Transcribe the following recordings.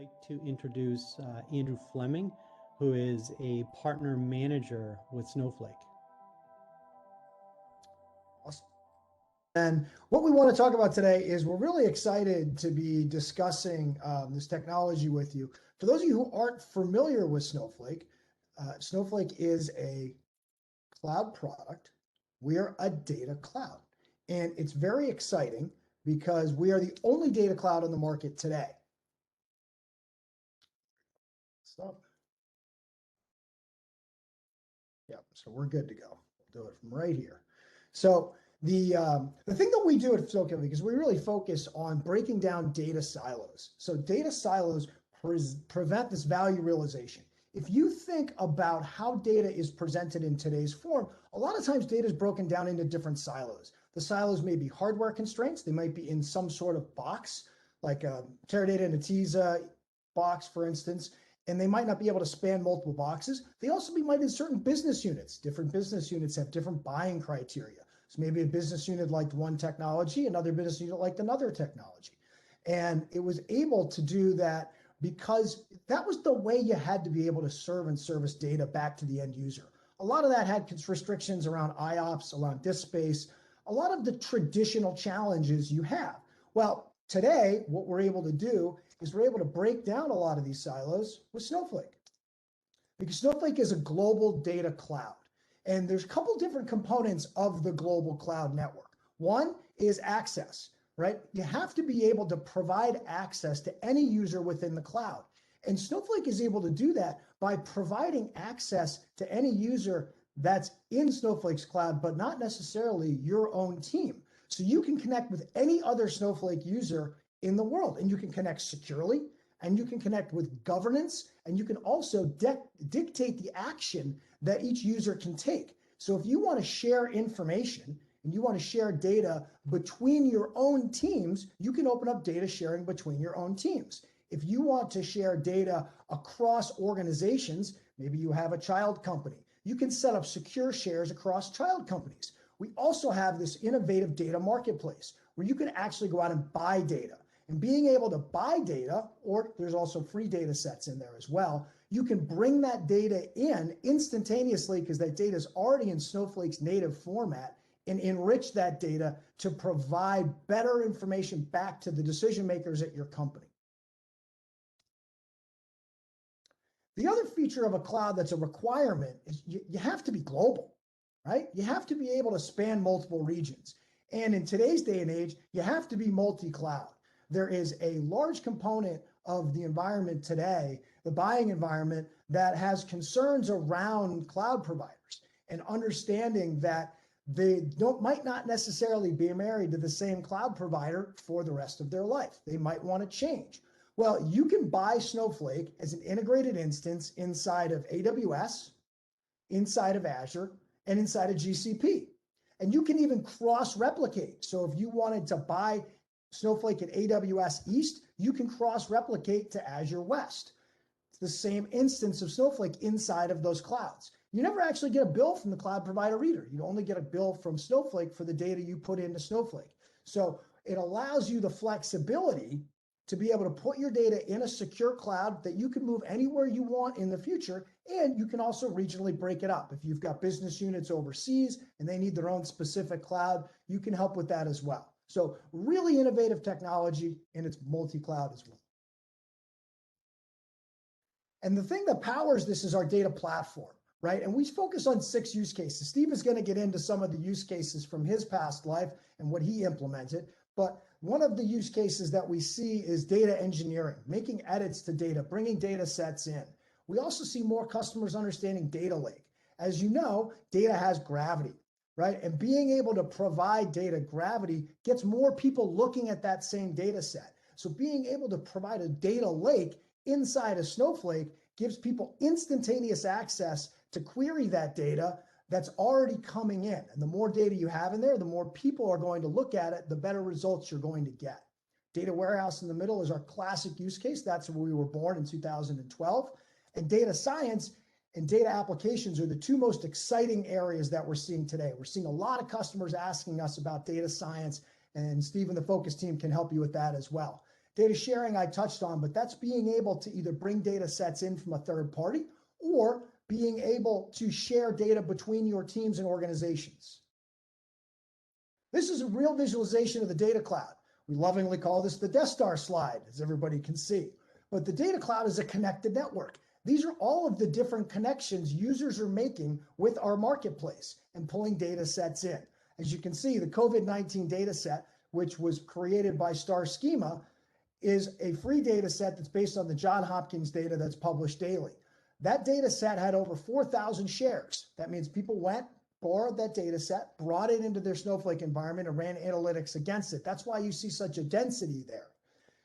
like to introduce Andrew Fleming, who is a partner manager with Snowflake. Awesome. And what we want to talk about today is we're really excited to be discussing this technology with you. For those of you who aren't familiar with Snowflake, Snowflake is a cloud product. We are a data cloud. And it's very exciting because we are the only data cloud on the market today. Stop. Yep, so we're good to go. We'll do it from right here. So the thing that we do at Snowflake is we really focus on breaking down data silos. So data silos prevent this value realization. If you think about how data is presented in today's form, a lot of times data is broken down into different silos. The silos may be hardware constraints. They might be in some sort of box, like a Teradata and a Teza box, for instance, and they might not be able to span multiple boxes. They also might in certain business units. Different business units have different buying criteria. So maybe a business unit liked one technology, another business unit liked another technology. And it was able to do that because that was the way you had to be able to serve and service data back to the end user. A lot of that had restrictions around IOPS, around disk space, a lot of the traditional challenges you have. Well, today, what we're able to do is we're able to break down a lot of these silos with Snowflake. Because Snowflake is a global data cloud. And there's a couple different components of the global cloud network. One is access, right? You have to be able to provide access to any user within the cloud. And Snowflake is able to do that by providing access to any user that's in Snowflake's cloud, but not necessarily your own team. So you can connect with any other Snowflake user in the world, and you can connect securely, and you can connect with governance, and you can also dictate the action that each user can take. So if you want to share information and you want to share data between your own teams, you can open up data sharing between your own teams. If you want to share data across organizations, maybe you have a child company, you can set up secure shares across child companies. We also have this innovative data marketplace where you can actually go out and buy data. And being able to buy data, or there's also free data sets in there as well, you can bring that data in instantaneously because that data is already in Snowflake's native format and enrich that data to provide better information back to the decision makers at your company. The other feature of a cloud that's a requirement is you have to be global, right? You have to be able to span multiple regions. And in today's day and age, you have to be multi-cloud. There is a large component of the environment today, the buying environment, that has concerns around cloud providers and understanding that they might not necessarily be married to the same cloud provider for the rest of their life. They might want to change. Well, you can buy Snowflake as an integrated instance inside of AWS, inside of Azure, and inside of GCP. And you can even cross-replicate. So if you wanted to buy Snowflake at AWS East, you can cross-replicate to Azure West. It's the same instance of Snowflake inside of those clouds. You never actually get a bill from the cloud provider either. You only get a bill from Snowflake for the data you put into Snowflake. So it allows you the flexibility to be able to put your data in a secure cloud that you can move anywhere you want in the future, and you can also regionally break it up. If you've got business units overseas and they need their own specific cloud, you can help with that as well. So really innovative technology, and it's multi-cloud as well. And the thing that powers this is our data platform, right? And we focus on 6 use cases. Steve is going to get into some of the use cases from his past life and what he implemented. But one of the use cases that we see is data engineering, making edits to data, bringing data sets in. We also see more customers understanding data lake. As you know, data has gravity, right? And being able to provide data gravity gets more people looking at that same data set. So being able to provide a data lake inside of Snowflake gives people instantaneous access to query that data that's already coming in. And the more data you have in there, the more people are going to look at it, the better results you're going to get. Data warehouse in the middle is our classic use case. That's where we were born in 2012. And data science and data applications are the 2 most exciting areas that we're seeing today. We're seeing a lot of customers asking us about data science, and Steve and the Focus team can help you with that as well. Data sharing I touched on, but that's being able to either bring data sets in from a third party or being able to share data between your teams and organizations. This is a real visualization of the data cloud. We lovingly call this the Death Star slide, as everybody can see. But the data cloud is a connected network. These are all of the different connections users are making with our marketplace and pulling data sets in. As you can see, the COVID-19 data set, which was created by Star Schema, is a free data set that's based on the Johns Hopkins data that's published daily. That data set had over 4,000 shares. That means people went, borrowed that data set, brought it into their Snowflake environment, and ran analytics against it. That's why you see such a density there.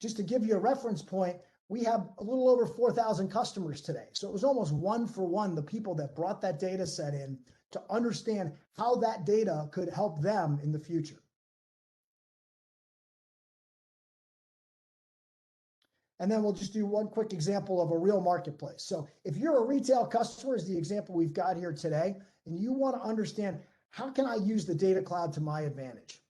Just to give you a reference point, we have a little over 4,000 customers today. So it was almost one for one the people that brought that data set in to understand how that data could help them in the future. And then we'll just do one quick example of a real marketplace. So if you're a retail customer, is the example we've got here today, and you want to understand, how can I use the data cloud to my advantage?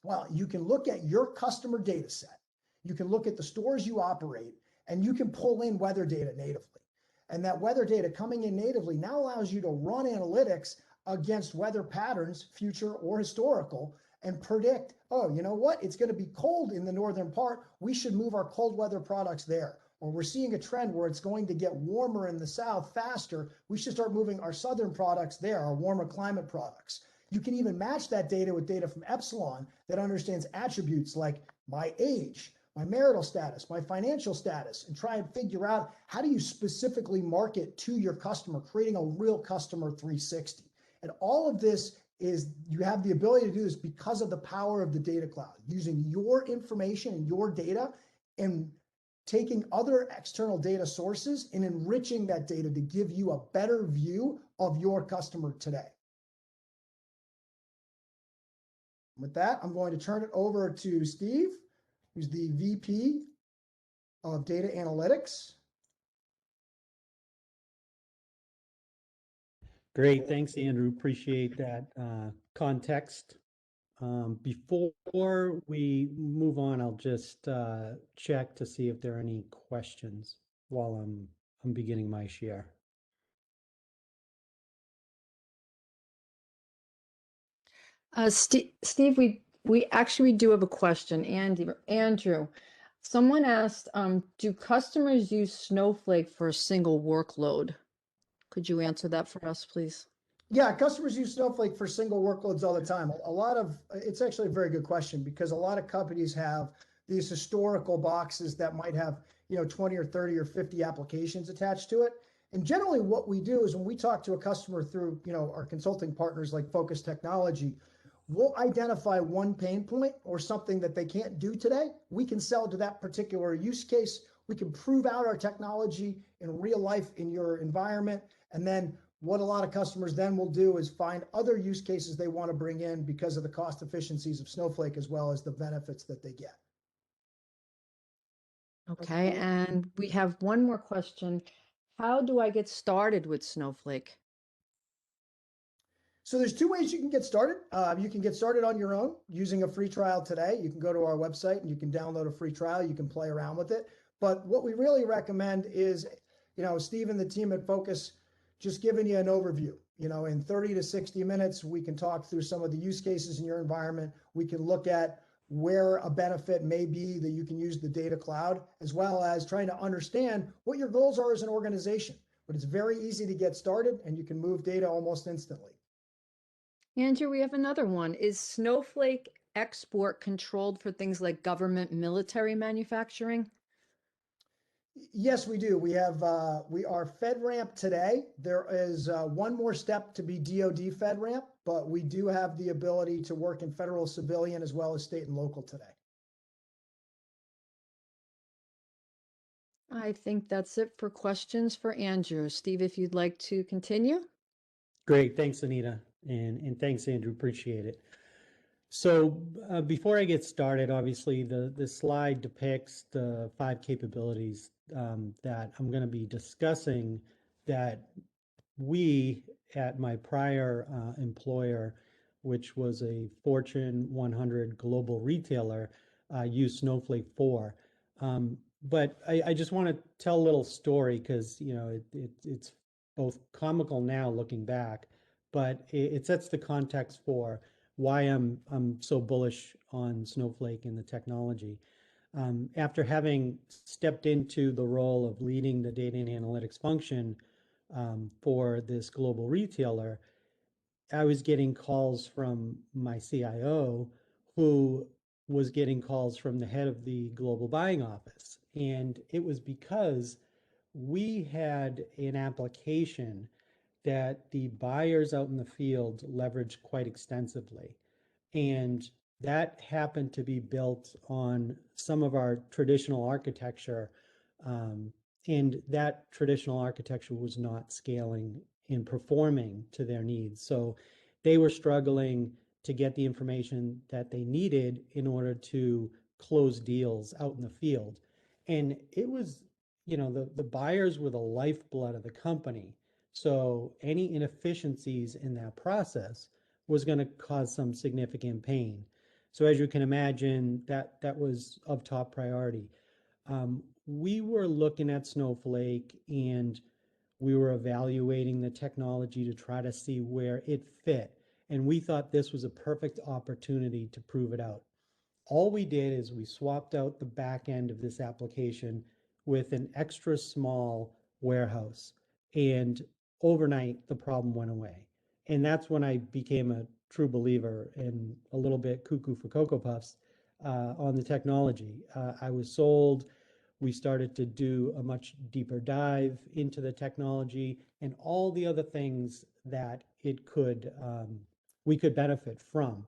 Well, you can look at your customer data set. You can look at the stores you operate, and you can pull in weather data natively. And that weather data coming in natively now allows you to run analytics against weather patterns, future or historical, and predict, oh, you know what? It's going to be cold in the northern part. We should move our cold weather products there. Or we're seeing a trend where it's going to get warmer in the south faster. We should start moving our southern products there, our warmer climate products. You can even match that data with data from Epsilon that understands attributes like my age, my marital status, my financial status, and try and figure out, how do you specifically market to your customer, creating a real customer 360. And all of this is, you have the ability to do this because of the power of the data cloud, using your information and your data and taking other external data sources and enriching that data to give you a better view of your customer today. With that, I'm going to turn it over to Steve, who's the VP of Data Analytics. Great, thanks, Andrew. Appreciate that context. Before we move on, I'll just check to see if there are any questions while I'm beginning my share. Steve, we actually do have a question. Andrew, someone asked, do customers use Snowflake for a single workload? Could you answer that for us, please? Yeah, customers use Snowflake for single workloads all the time. It's actually a very good question, because a lot of companies have these historical boxes that might have, 20 or 30 or 50 applications attached to it. And generally what we do is, when we talk to a customer through, our consulting partners like Focus Technology, we'll identify one pain point or something that they can't do today. We can sell to that particular use case. We can prove out our technology in real life in your environment. And then what a lot of customers then will do is find other use cases they want to bring in because of the cost efficiencies of Snowflake, as well as the benefits that they get. Okay, and we have one more question. How do I get started with Snowflake? So there's two ways you can get started. You can get started on your own using a free trial today. You can go to our website and you can download a free trial. You can play around with it. But what we really recommend is, Steve and the team at Focus just giving you an overview. In 30 to 60 minutes, we can talk through some of the use cases in your environment. We can look at where a benefit may be that you can use the data cloud, as well as trying to understand what your goals are as an organization. But it's very easy to get started, and you can move data almost instantly. Andrew, we have another one. Is Snowflake export controlled for things like government, military manufacturing? Yes, we do. We are FedRAMP today. There is one more step to be DoD FedRAMP, but we do have the ability to work in federal, civilian, as well as state and local today. I think that's it for questions for Andrew. Steve, if you'd like to continue. Great, thanks, Anita, and thanks, Andrew. Appreciate it. So before I get started, obviously the slide depicts the 5 capabilities that I'm going to be discussing that we at my prior employer, which was a Fortune 100 global retailer, use Snowflake for. But I just want to tell a little story because, it's both comical now looking back, but it sets the context for why I'm so bullish on Snowflake and the technology. After having stepped into the role of leading the data and analytics function for this global retailer, I was getting calls from my CIO who was getting calls from the head of the global buying office. And it was because we had an application that the buyers out in the field leveraged quite extensively. And that happened to be built on some of our traditional architecture. Um, and that traditional architecture was not scaling and performing to their needs. So they were struggling to get the information that they needed in order to close deals out in the field. And it was, the buyers were the lifeblood of the company. So any inefficiencies in that process was going to cause some significant pain. So as you can imagine, that was of top priority. We were looking at Snowflake and we were evaluating the technology to try to see where it fit. And we thought this was a perfect opportunity to prove it out. All we did is we swapped out the back end of this application with an extra small warehouse. And overnight, the problem went away. And that's when I became a true believer and a little bit cuckoo for Cocoa Puffs on the technology. I was sold. We started to do a much deeper dive into the technology and all the other things that we could benefit from.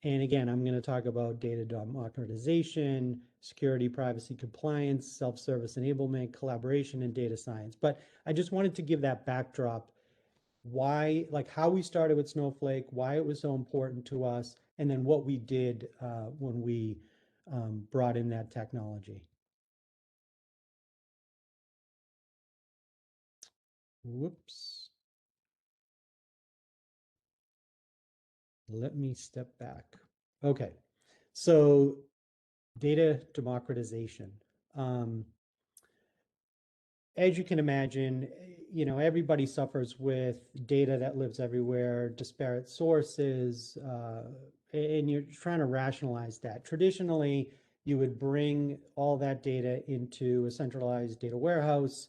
And again, I'm going to talk about data democratization, security, privacy, compliance, self-service enablement, collaboration, and data science. But I just wanted to give that backdrop, why, like how we started with Snowflake, why it was so important to us, and then what we did when we brought in that technology. Whoops. Let me step back. Okay, so data democratization. As you can imagine, everybody suffers with data that lives everywhere, disparate sources, and you're trying to rationalize that. Traditionally, you would bring all that data into a centralized data warehouse.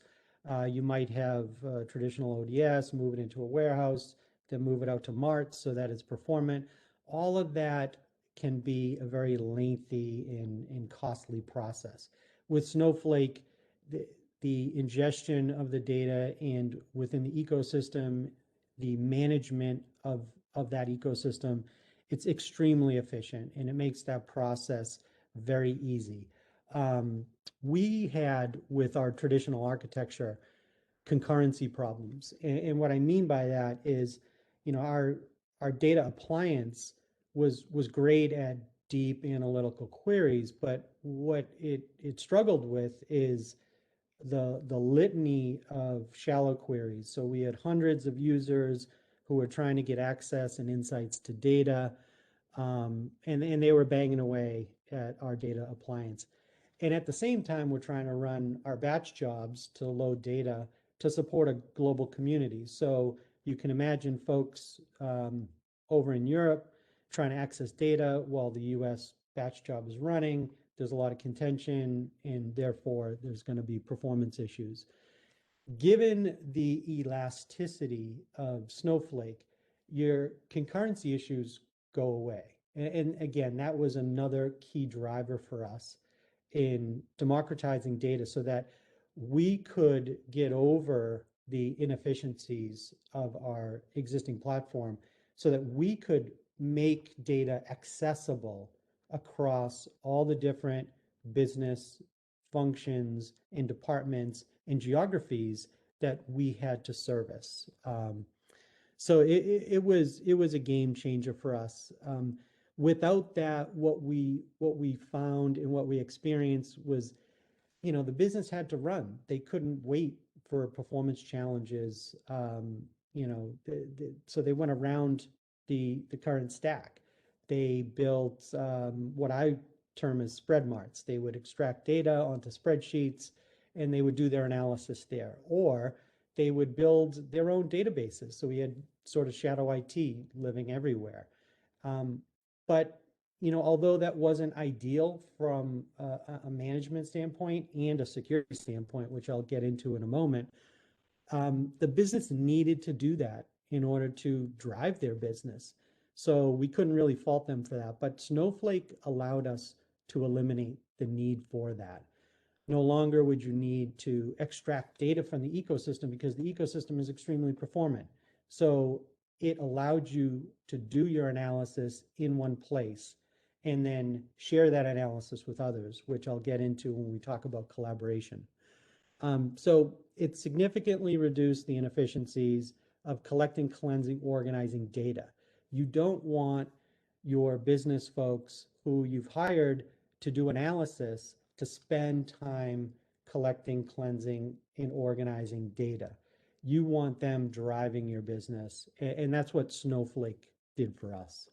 You might have traditional ODS, move it into a warehouse, then move it out to Mart so that it's performant. All of that can be a very lengthy and costly process. With Snowflake, the ingestion of the data and within the ecosystem, the management of that ecosystem, it's extremely efficient and it makes that process very easy. We had with our traditional architecture concurrency problems. And what I mean by that is, our data appliance was great at deep analytical queries, but what it struggled with is the litany of shallow queries. So we had hundreds of users who were trying to get access and insights to data, and they were banging away at our data appliance. And at the same time, we're trying to run our batch jobs to load data to support a global community. So you can imagine folks over in Europe trying to access data while the US batch job is running. There's a lot of contention, and therefore there's going to be performance issues. Given the elasticity of Snowflake, your concurrency issues go away. And again, that was another key driver for us in democratizing data so that we could get over the inefficiencies of our existing platform so that we could make data accessible across all the different business functions and departments and geographies that we had to service. So it was a game changer for us. Without that, what we found and what we experienced was, the business had to run. They couldn't wait for performance challenges. So they went around the current stack. They built what I term is spread marts. They would extract data onto spreadsheets and they would do their analysis there. Or they would build their own databases. So we had sort of shadow IT living everywhere. But although that wasn't ideal from a management standpoint and a security standpoint, which I'll get into in a moment, the business needed to do that in order to drive their business. So we couldn't really fault them for that. But Snowflake allowed us to eliminate the need for that. No longer would you need to extract data from the ecosystem because the ecosystem is extremely performant. So it allowed you to do your analysis in one place and then share that analysis with others, which I'll get into when we talk about collaboration. So it significantly reduced the inefficiencies of collecting, cleansing, organizing data. You don't want your business folks who you've hired to do analysis to spend time collecting, cleansing, and organizing data. You want them driving your business, and that's what Snowflake did for us.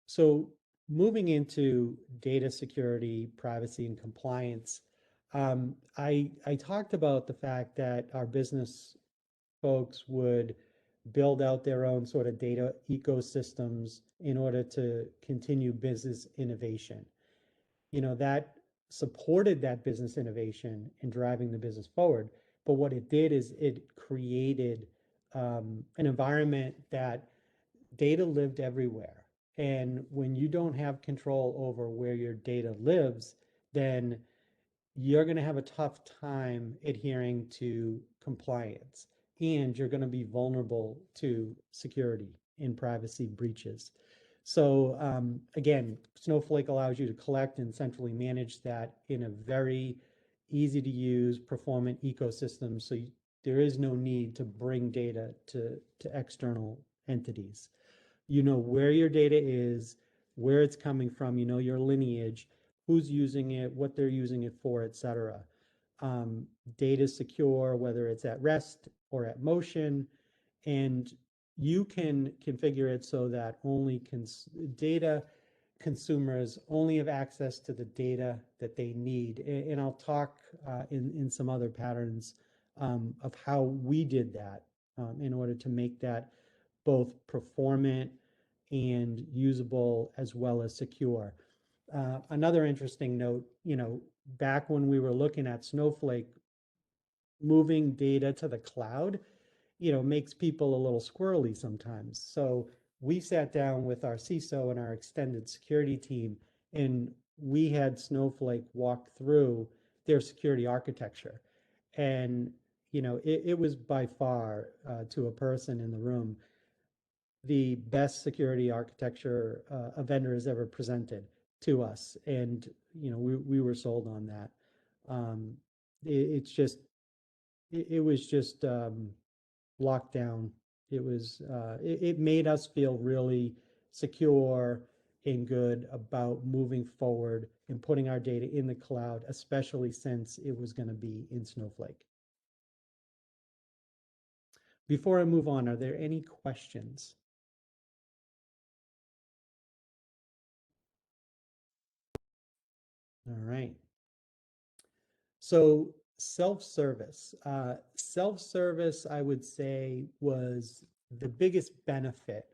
So moving into data security, privacy, and compliance, I talked about the fact that our business folks would build out their own sort of data ecosystems in order to continue business innovation. That supported that business innovation in driving the business forward. But what it did is it created an environment that data lived everywhere. And when you don't have control over where your data lives, then you're going to have a tough time adhering to compliance, and you're going to be vulnerable to security and privacy breaches. So again, Snowflake allows you to collect and centrally manage that in a very easy to use, performant ecosystem. So there is no need to bring data to external entities. You know where your data is, where it's coming from, your lineage, who's using it, what they're using it for, et cetera. Data secure, whether it's at rest or at motion, and you can configure it so that only data consumers only have access to the data that they need. And I'll talk in some other patterns of how we did that in order to make that both performant and usable as well as secure. Another interesting note, back when we were looking at Snowflake, moving data to the cloud, makes people a little squirrely sometimes. So we sat down with our CISO and our extended security team, and we had Snowflake walk through their security architecture. And, it was by far, to a person in the room, the best security architecture a vendor has ever presented to us. And, we were sold on that. It was just locked down. It made us feel really secure and good about moving forward and putting our data in the cloud, especially since it was going to be in Snowflake. Before I move on, are there any questions? All right. So self-service. Self-service, I would say, was the biggest benefit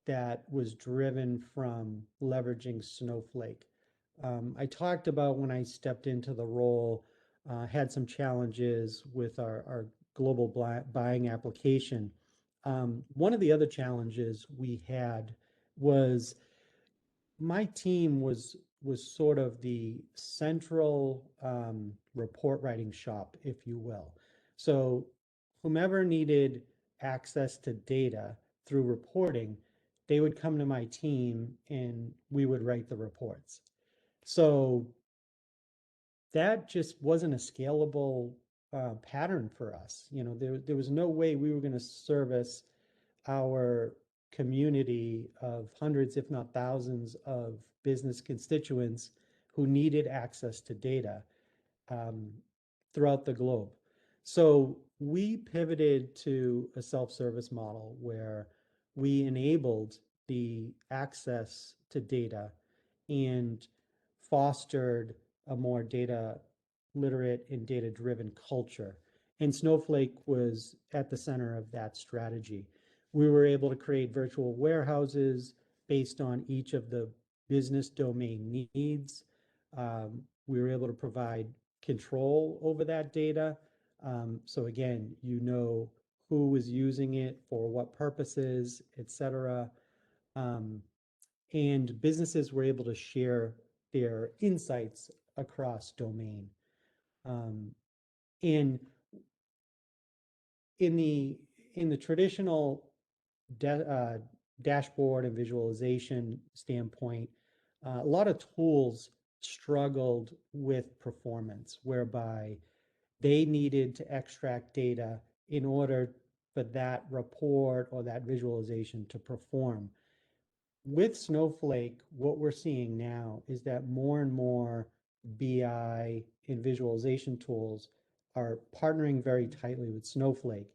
that was driven from leveraging Snowflake. I talked about when I stepped into the role, had some challenges with our global buying application. One of the other challenges we had was my team was sort of the central report writing shop, if you will. So whomever needed access to data through reporting, they would come to my team and we would write the reports. So that just wasn't a scalable pattern for us. There was no way we were going to service our community of hundreds, if not thousands, of business constituents who needed access to data throughout the globe. So we pivoted to a self-service model where we enabled the access to data and fostered a more data literate and data driven culture. And Snowflake was at the center of that strategy. We were able to create virtual warehouses based on each of the business domain needs. We were able to provide control over that data. So again, you know who was using it for what purposes, et cetera. And businesses were able to share their insights across domain. And in the traditional dashboard and visualization standpoint, a lot of tools struggled with performance, whereby they needed to extract data in order for that report or that visualization to perform. With Snowflake, what we're seeing now is that more and more BI and visualization tools are partnering very tightly with Snowflake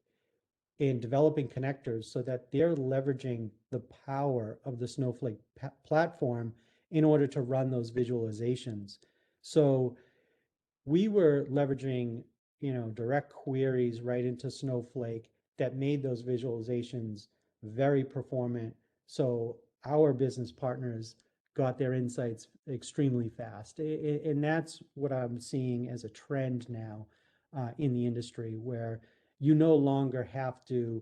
in developing connectors so that they're leveraging the power of the Snowflake platform in order to run those visualizations. So we were leveraging, direct queries right into Snowflake that made those visualizations very performant. So our business partners got their insights extremely fast. And that's what I'm seeing as a trend now in the industry, where you no longer have to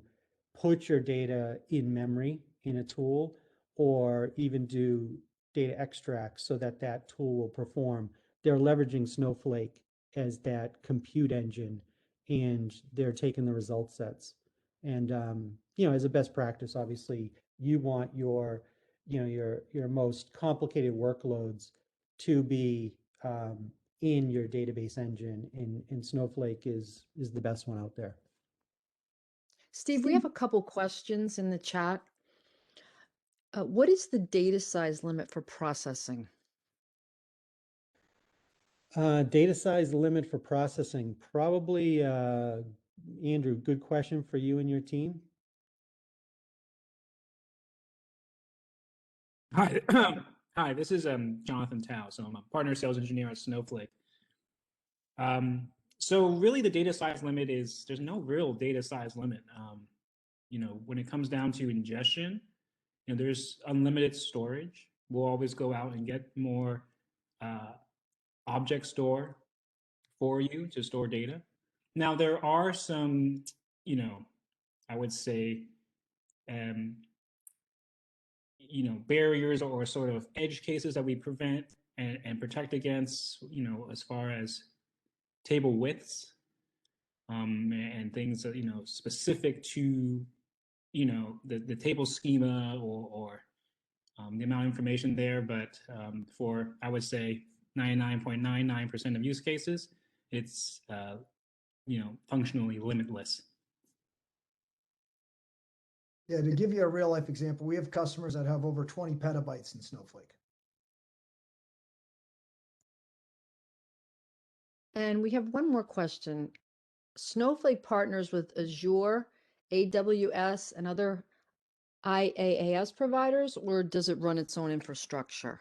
put your data in memory in a tool or even do data extracts so that that tool will perform. They're leveraging Snowflake as that compute engine, and they're taking the result sets. And as a best practice, obviously, you want your most complicated workloads to be in your database engine, and Snowflake is the best one out there. Steve, we have a couple questions in the chat. What is the data size limit for processing? Data size limit for processing, probably, Andrew, good question for you and your team. Hi, hi. This is Jonathan Tao. So I'm a partner sales engineer at Snowflake. So really, the data size limit is there's no real data size limit. When it comes down to ingestion, there's unlimited storage. We'll always go out and get more object store for you to store data. Now there are some, I would say, barriers or sort of edge cases that we prevent and protect against, as far as table widths and things that, specific to, the table schema or the amount of information there. But for, I would say, 99.99% of use cases, it's, functionally limitless. Yeah, to give you a real life example, we have customers that have over 20 petabytes in Snowflake. And we have one more question. Snowflake partners with Azure, AWS, and other IaaS providers, or does it run its own infrastructure?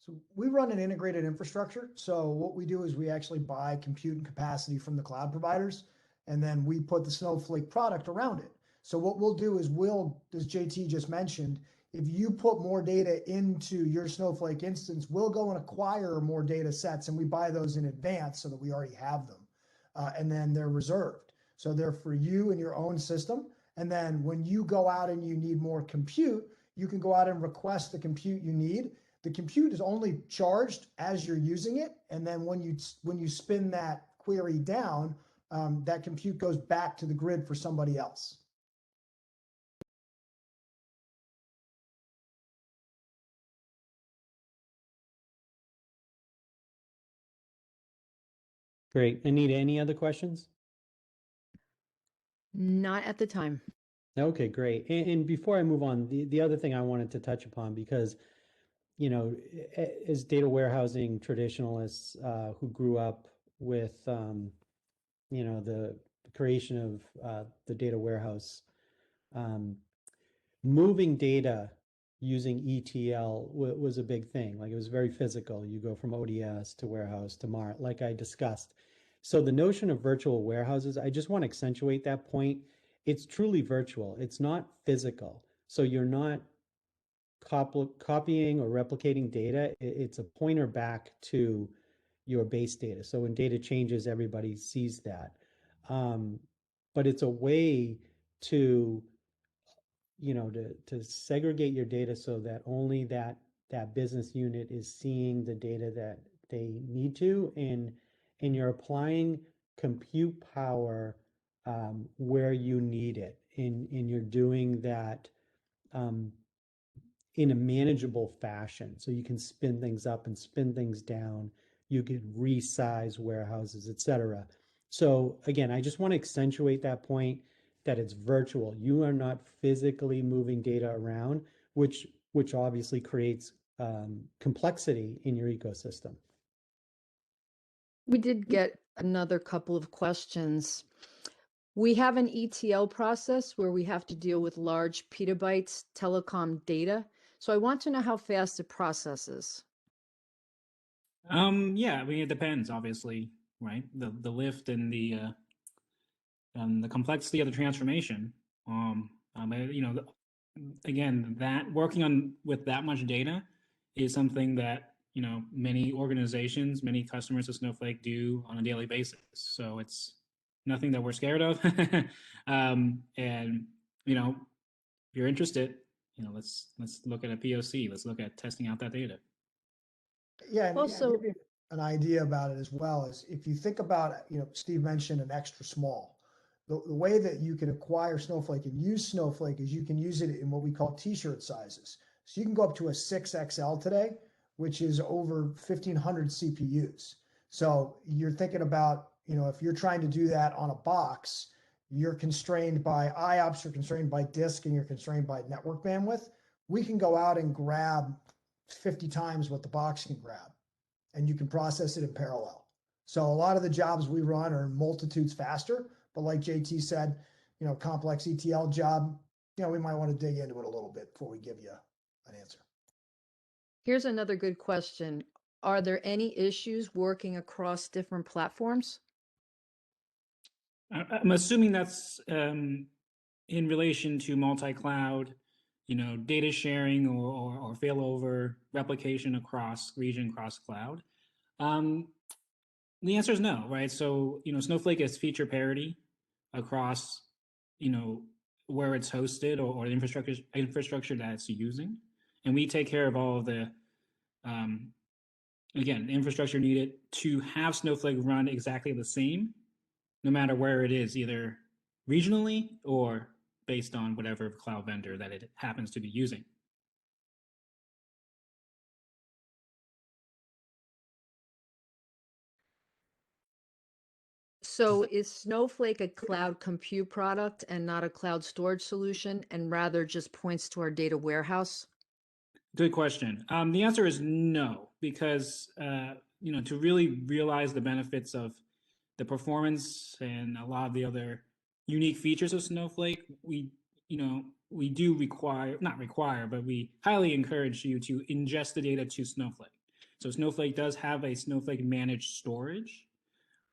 So we run an integrated infrastructure. So what we do is we actually buy compute and capacity from the cloud providers, and then we put the Snowflake product around it. So what we'll do is as JT just mentioned, if you put more data into your Snowflake instance, we'll go and acquire more data sets, and we buy those in advance so that we already have them. And then they're reserved. So they're for you and your own system. And then when you go out and you need more compute, you can go out and request the compute you need. The compute is only charged as you're using it. And then when you spin that query down, that compute goes back to the grid for somebody else. Great. Anita, any other questions? Not at the time. Okay, great. And before I move on, the other thing I wanted to touch upon, because, as data warehousing traditionalists who grew up with, the creation of the data warehouse um, moving data using ETL was a big thing. Like it was very physical. You go from ODS to warehouse to Mart, like I discussed. So the notion of virtual warehouses, I just want to accentuate that point. It's truly virtual. It's not physical. So you're not copying or replicating data. It's a pointer back to your base data. So when data changes, everybody sees that. But it's a way to to segregate your data so that only that business unit is seeing the data that they need to, and you're applying compute power where you need it, and you're doing that um, in a manageable fashion. So you can spin things up and spin things down. You can resize warehouses, et cetera. So again, I just want to accentuate that point that it's virtual. You are not physically moving data around, which obviously creates complexity in your ecosystem. We did get another couple of questions. We have an ETL process where we have to deal with large petabytes telecom data. So I want to know how fast it processes. Yeah, I mean, it depends, obviously, right? The lift and the complexity of the transformation. You know, again, that working on with that much data is something that, you know, many organizations, many customers of Snowflake do on a daily basis. So it's nothing that we're scared of. And you know, if you're interested, you know, let's look at a POC. Let's look at testing out that data. Yeah, and Also, give you an idea about it as well is if you think about, Steve mentioned an extra small. The way that you can acquire Snowflake and use Snowflake is you can use it in what we call t-shirt sizes. So you can go up to a 6XL today, which is over 1,500 CPUs. So you're thinking about, if you're trying to do that on a box, you're constrained by IOPS, you're constrained by disk, and you're constrained by network bandwidth. We can go out and grab 50 times what the box can grab, and you can process it in parallel. So a lot of the jobs we run are multitudes faster, but like JT said, complex ETL job, we might want to dig into it a little bit before we give you an answer. here's another good question. Are there any issues working across different platforms? I'm assuming that's in relation to multi-cloud, you know, data sharing or failover replication across region, cross cloud. The answer is no, right? So, you know, Snowflake has feature parity across, you know, where it's hosted or the infrastructure that it's using, and we take care of all of the, again, the infrastructure needed to have Snowflake run exactly the same, no matter where it is, either regionally or based on whatever cloud vendor that it happens to be using. So is Snowflake a cloud compute product and not a cloud storage solution, and rather just points to our data warehouse? Good question. The answer is no, because you know, to really realize the benefits of the performance and a lot of the other unique features of Snowflake, we do not require, but we highly encourage you to ingest the data to Snowflake. So Snowflake does have a Snowflake managed storage,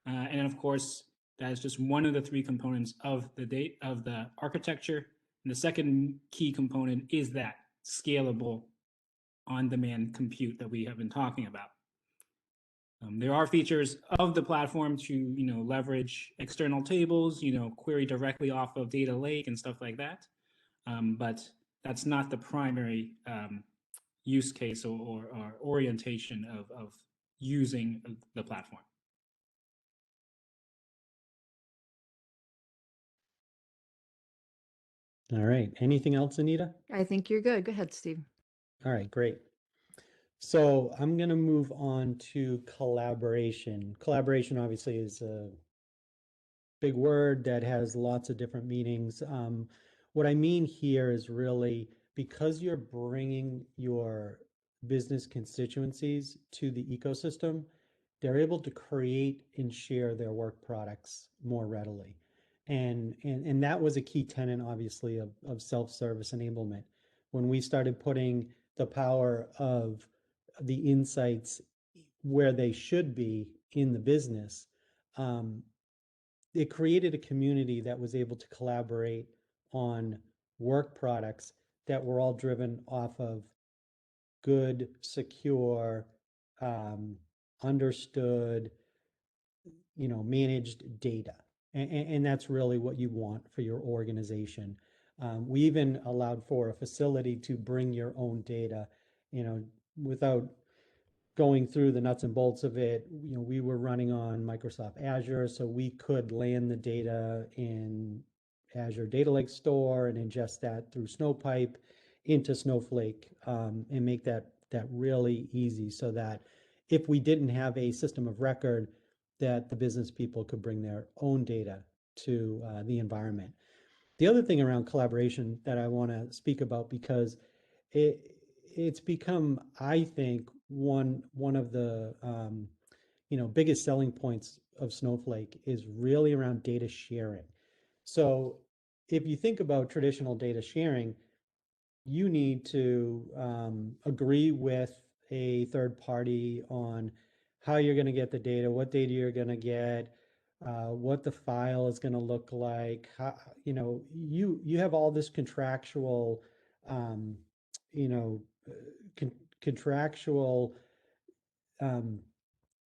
and of course, that is just one of the three components of the architecture. And the second key component is that scalable on-demand compute that we have been talking about. There are features of the platform to, leverage external tables, query directly off of data lake and stuff like that. But that's not the primary use case or orientation of using the platform. All right. Anything else, Anita? I think you're good. Go ahead, Steve. All right, great. So I'm going to move on to collaboration. Collaboration obviously is a big word that has lots of different meanings. What I mean here is really because you're bringing your business constituencies to the ecosystem, they're able to create and share their work products more readily. And that was a key tenet, obviously, of self-service enablement. When we started putting the power of the insights where they should be in the business, it created a community that was able to collaborate on work products that were all driven off of good, secure, understood, managed data. And that's really what you want for your organization. We even allowed for a facility to bring your own data, without going through the nuts and bolts of it. We were running on Microsoft Azure, so we could land the data in Azure Data Lake Store and ingest that through Snowpipe into Snowflake, and make that really easy, so that if we didn't have a system of record, that the business people could bring their own data to the environment. The other thing around collaboration that I want to speak about, because it's become, I think, one of the biggest selling points of Snowflake is really around data sharing. So if you think about traditional data sharing, you need to agree with a third party on how you're going to get the data, what data you're going to get, what the file is going to look like. You have all this contractual, um, you know, contractual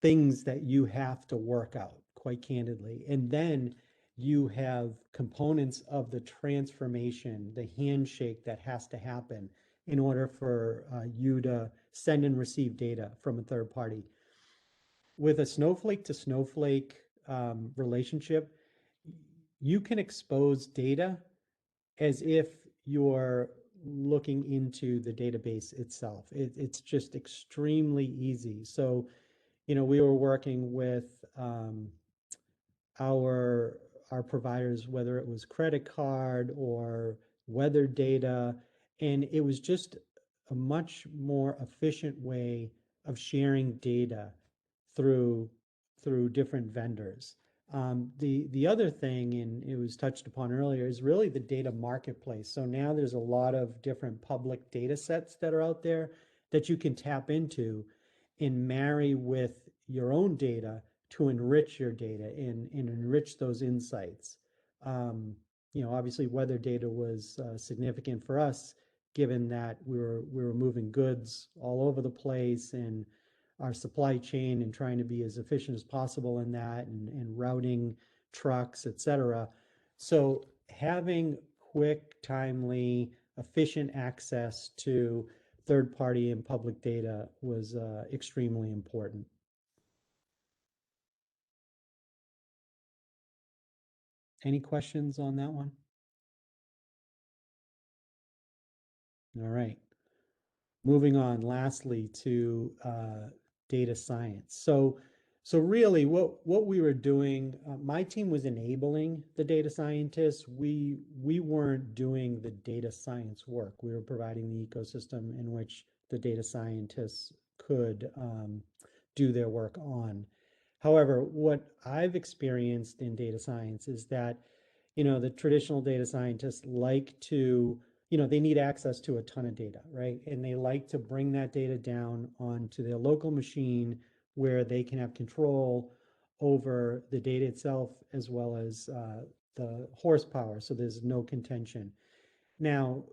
things that you have to work out, quite candidly. And then you have components of the transformation, the handshake that has to happen in order for you to send and receive data from a third party. With a Snowflake to Snowflake relationship, you can expose data as if you're looking into the database itself. It's just extremely easy. So, we were working with our providers, whether it was credit card or weather data, and it was just a much more efficient way of sharing data through different vendors. The other thing, and it was touched upon earlier, is really the data marketplace. So now there's a lot of different public data sets that are out there that you can tap into and marry with your own data to enrich your data and enrich those insights. Obviously, weather data was significant for us, given that we were moving goods all over the place, and our supply chain, and trying to be as efficient as possible in that, and routing trucks, et cetera. So having quick, timely, efficient access to third-party and public data was extremely important. Any questions on that one? All right. Moving on, lastly, to data science. So really, what we were doing, my team was enabling the data scientists. We weren't doing the data science work. We were providing the ecosystem in which the data scientists could do their work on. However, what I've experienced in data science is that, the traditional data scientists like to, they need access to a ton of data, right? And they like to bring that data down onto their local machine where they can have control over the data itself, as well as the horsepower, so there's no contention. Now,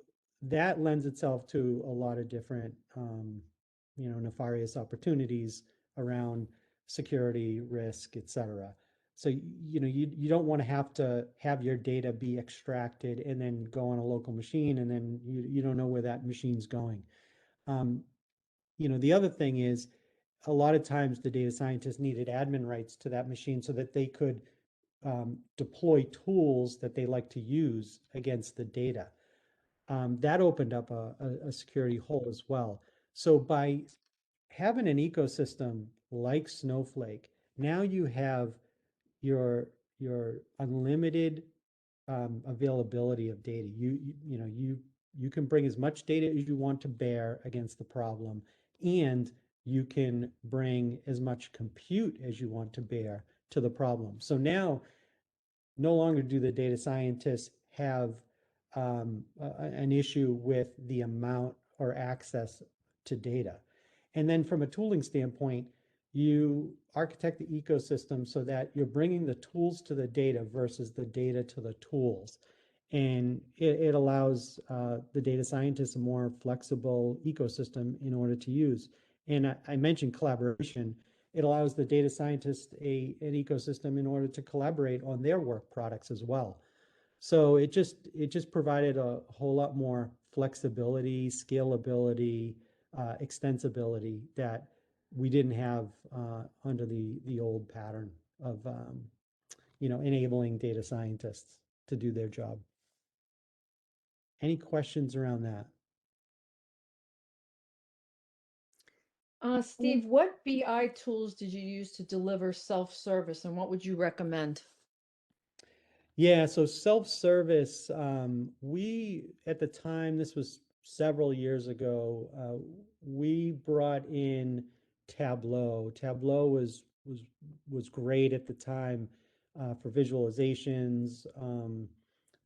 that lends itself to a lot of different, nefarious opportunities around security, risk, et cetera. So, you don't want to have your data be extracted and then go on a local machine, and then you don't know where that machine's going. The other thing is, a lot of times the data scientists needed admin rights to that machine so that they could deploy tools that they like to use against the data. That opened up a security hole as well. So by having an ecosystem like Snowflake, now you have your unlimited availability of data. You can bring as much data as you want to bear against the problem, and you can bring as much compute as you want to bear to the problem. So now no longer do the data scientists have an issue with the amount or access to data. And then from a tooling standpoint, you architect the ecosystem so that you're bringing the tools to the data versus the data to the tools. And it allows the data scientists a more flexible ecosystem in order to use. And I mentioned collaboration. It allows the data scientists an ecosystem in order to collaborate on their work products as well. So it just provided a whole lot more flexibility, scalability, extensibility that we didn't have under the old pattern of enabling data scientists to do their job. Any questions around that? Steve, what BI tools did you use to deliver self-service, and what would you recommend? Yeah, so self-service, we, at the time, this was several years ago, we brought in Tableau. Tableau was great at the time for visualizations.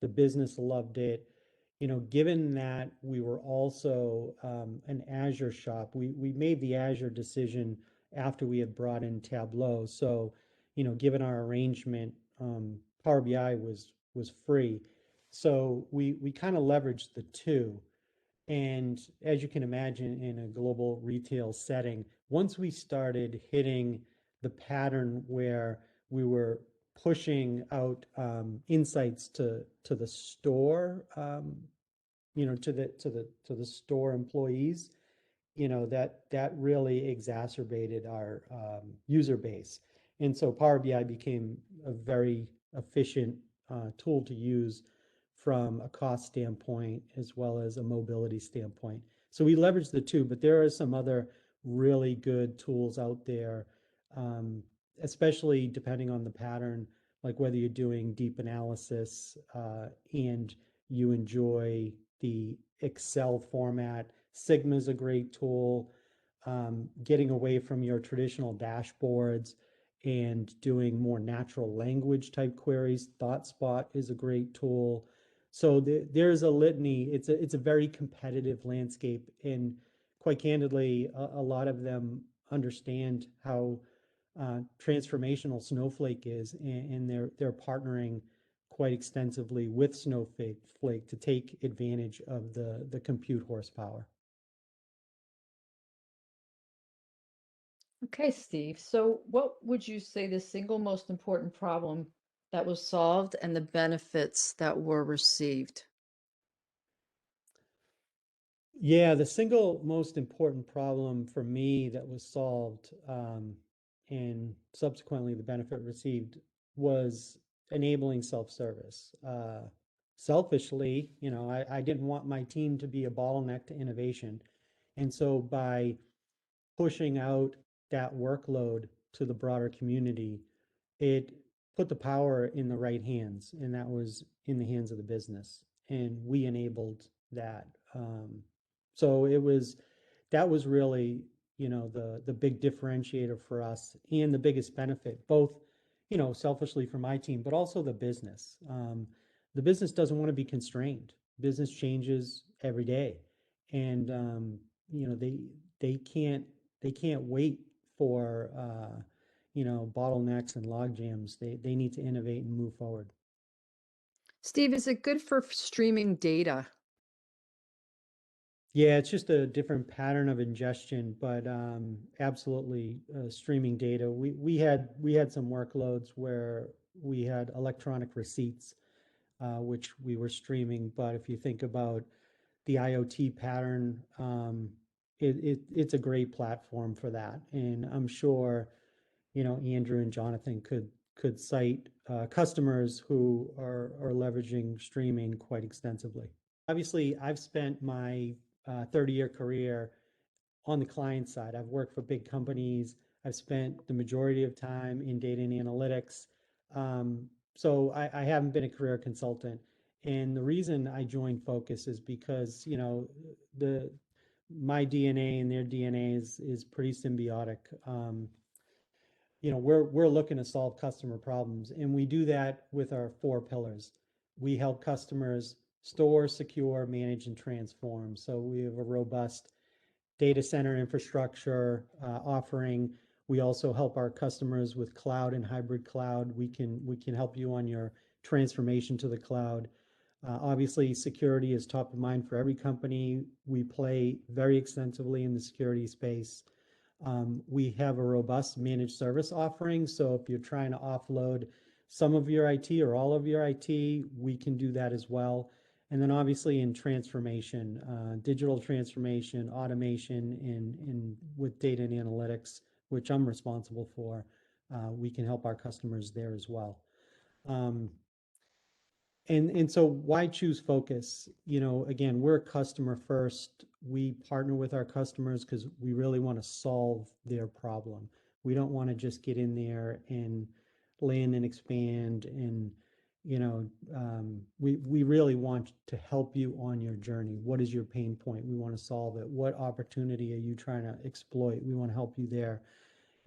The business loved it. Given that we were also an Azure shop, we made the Azure decision after we had brought in Tableau. So, given our arrangement, Power BI was free. So we kind of leveraged the two. And as you can imagine, in a global retail setting, once we started hitting the pattern where we were pushing out insights to the store, to the store employees, that really exacerbated our user base. And so Power BI became a very efficient tool to use from a cost standpoint as well as a mobility standpoint. So we leverage the two, but there are some other really good tools out there, especially depending on the pattern, like whether you're doing deep analysis and you enjoy the Excel format. Sigma is a great tool. Getting away from your traditional dashboards and doing more natural language type queries. ThoughtSpot is a great tool. So there's a litany. It's a very competitive landscape, and quite candidly, a lot of them understand how transformational Snowflake is, and they're partnering quite extensively with Snowflake to take advantage of the compute horsepower. Okay, Steve. So what would you say the single most important problem that was solved and the benefits that were received? Yeah, the single most important problem for me that was solved, and subsequently the benefit received, was enabling self-service. Selfishly, I didn't want my team to be a bottleneck to innovation. And so by pushing out that workload to the broader community, it put the power in the right hands, and that was in the hands of the business. And we enabled that. So that was really, the big differentiator for us and the biggest benefit, both, selfishly for my team, but also the business. The business doesn't want to be constrained. Business changes every day, and they can't wait for bottlenecks and log jams. They need to innovate and move forward. Steve, is it good for streaming data? Yeah, it's just a different pattern of ingestion, but absolutely streaming data. We had some workloads where we had electronic receipts, which we were streaming. But if you think about the IoT pattern, it's a great platform for that. And I'm sure, Andrew and Jonathan could cite customers who are leveraging streaming quite extensively. Obviously, I've spent my 30-year career on the client side. I've worked for big companies. I've spent the majority of time in data and analytics. So I haven't been a career consultant. And the reason I joined Focus is because, my DNA and their DNA is pretty symbiotic. we're looking to solve customer problems, and we do that with our 4 pillars. We help customers store, secure, manage, and transform. So we have a robust data center infrastructure offering. We also help our customers with cloud and hybrid cloud. We can help you on your transformation to the cloud. Obviously, security is top of mind for every company. We play very extensively in the security space. We have a robust managed service offering. So if you're trying to offload some of your IT or all of your IT, we can do that as well. And then obviously in transformation, digital transformation, automation, and with data and analytics, which I'm responsible for, we can help our customers there as well. And so why choose focus? Again, we're customer first. We partner with our customers because we really want to solve their problem. We don't want to just get in there and land and expand. And we really want to help you on your journey. What is your pain point? We want to solve it. What opportunity are you trying to exploit? We want to help you there.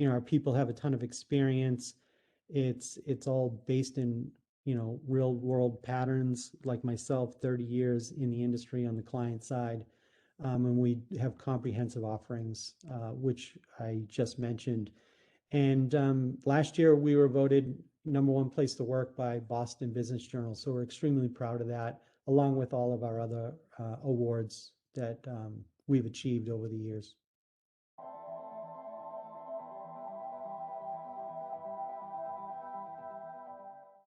Our people have a ton of experience. It's all based in real world patterns, like myself, 30 years in the industry on the client side. And we have comprehensive offerings, which I just mentioned. And last year we were voted #1 place to work by Boston Business Journal. So we're extremely proud of that, along with all of our other awards that we've achieved over the years.